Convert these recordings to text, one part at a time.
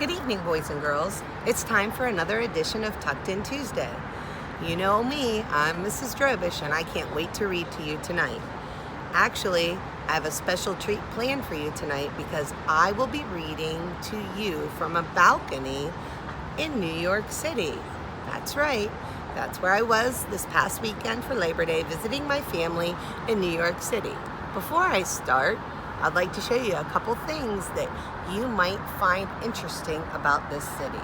Good evening, boys and girls. It's time for another edition of Tucked In Tuesday. You know me, I'm Mrs. Drobish, and I can't wait to read to you tonight. Actually, I have a special treat planned for you tonight because I will be reading to you from a balcony in New York City. That's right. That's where I was this past weekend for Labor Day, visiting my family in New York City. Before I start, I'd like to show you a couple things that you might find interesting about this city.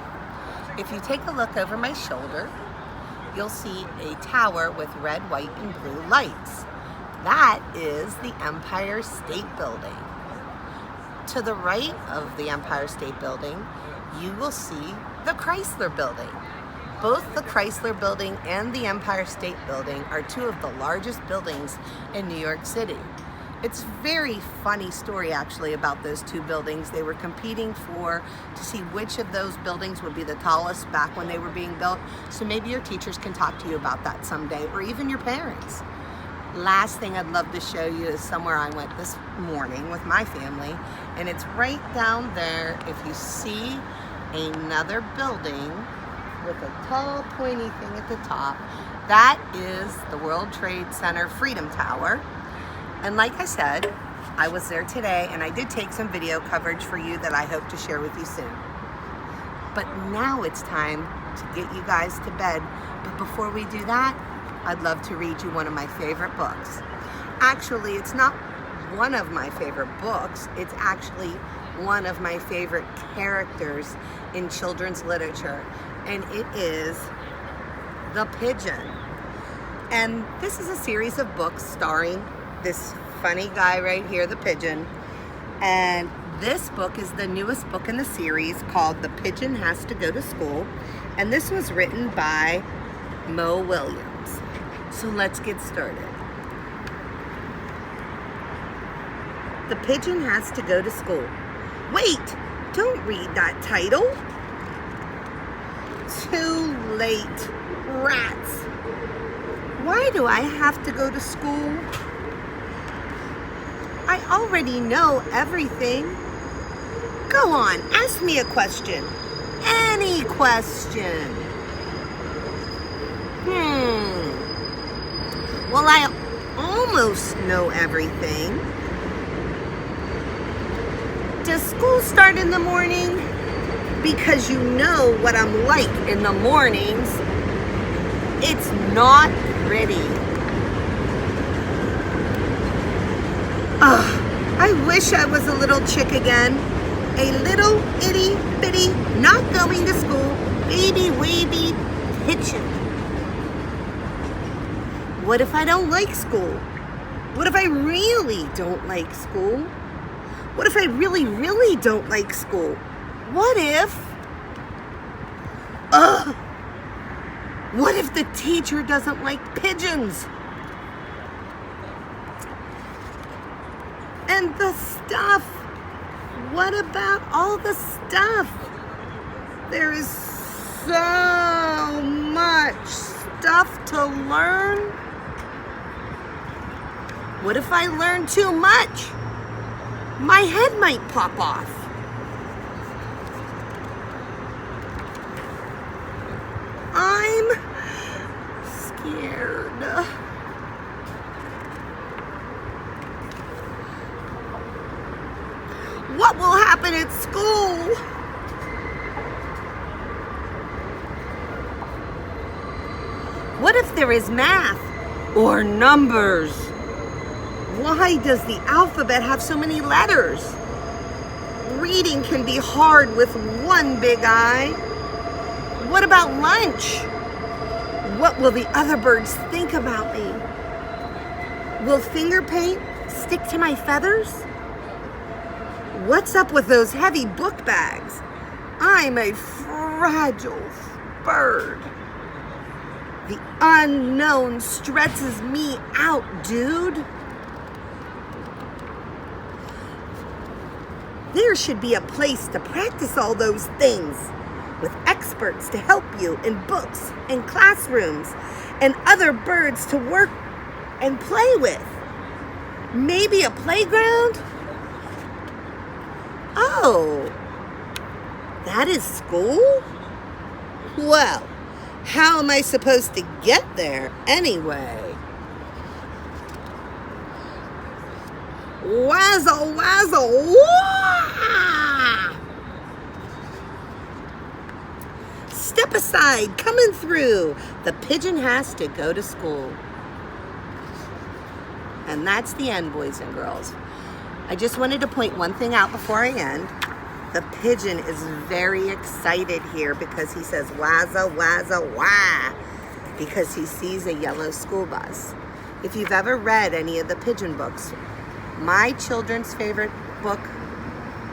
If you take a look over my shoulder, you'll see a tower with red, white, and blue lights. That is the Empire State Building. To the right of the Empire State Building, you will see the Chrysler Building. Both the Chrysler Building and the Empire State Building are two of the largest buildings in New York City. It's a very funny story actually about those two buildings. They were competing to see which of those buildings would be the tallest back when they were being built. So maybe your teachers can talk to you about that someday, or even your parents. Last thing I'd love to show you is somewhere I went this morning with my family, and it's right down there. If you see another building with a tall pointy thing at the top, that is the World Trade Center Freedom Tower. And like I said, I was there today and I did take some video coverage for you that I hope to share with you soon. But now it's time to get you guys to bed. But before we do that, I'd love to read you one of my favorite books. Actually, it's not one of my favorite books. It's actually one of my favorite characters in children's literature. And it is The Pigeon. And this is a series of books starring this funny guy right here, the Pigeon. And this book is the newest book in the series called The Pigeon Has to Go to School. And this was written by Mo Williams. So let's get started. The Pigeon Has to Go to School. Wait, don't read that title. Too late, rats. Why do I have to go to school? I already know everything. Go on, ask me a question. Any question. Well, I almost know everything. Does school start in the morning? Because you know what I'm like in the mornings. It's not pretty. I wish I was a little chick again. A little itty bitty, not going to school, baby wavy pigeon. What if I don't like school? What if I really don't like school? What if I really, really don't like school? What if? What if the teacher doesn't like pigeons? And the stuff. What about all the stuff? There is so much stuff to learn. What if I learn too much? My head might pop off. I'm scared. What will happen at school? What if there is math or numbers? Why does the alphabet have so many letters? Reading can be hard with one big eye. What about lunch? What will the other birds think about me? Will finger paint stick to my feathers? What's up with those heavy book bags? I'm a fragile bird. The unknown stresses me out, dude. There should be a place to practice all those things, with experts to help you in books and classrooms, and other birds to work and play with. Maybe a playground? Oh, That is school? Well, how am I supposed to get there anyway? Wazzle, wazzle, wah! Step aside, coming through. The pigeon has to go to school. And that's the end, boys and girls. I just wanted to point one thing out before I end. The pigeon is very excited here because he says, wazza, wazza, wah, because he sees a yellow school bus. If you've ever read any of the pigeon books, my children's favorite book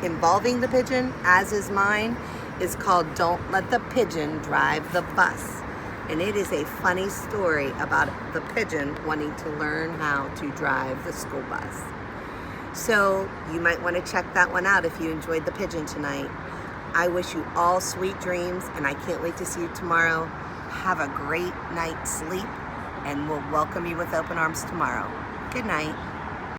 involving the pigeon, as is mine, is called Don't Let the Pigeon Drive the Bus. And it is a funny story about the pigeon wanting to learn how to drive the school bus. So you might want to check that one out if you enjoyed the pigeon tonight. I wish you all sweet dreams, and I can't wait to see you tomorrow. Have a great night's sleep, and we'll welcome you with open arms tomorrow. Good night.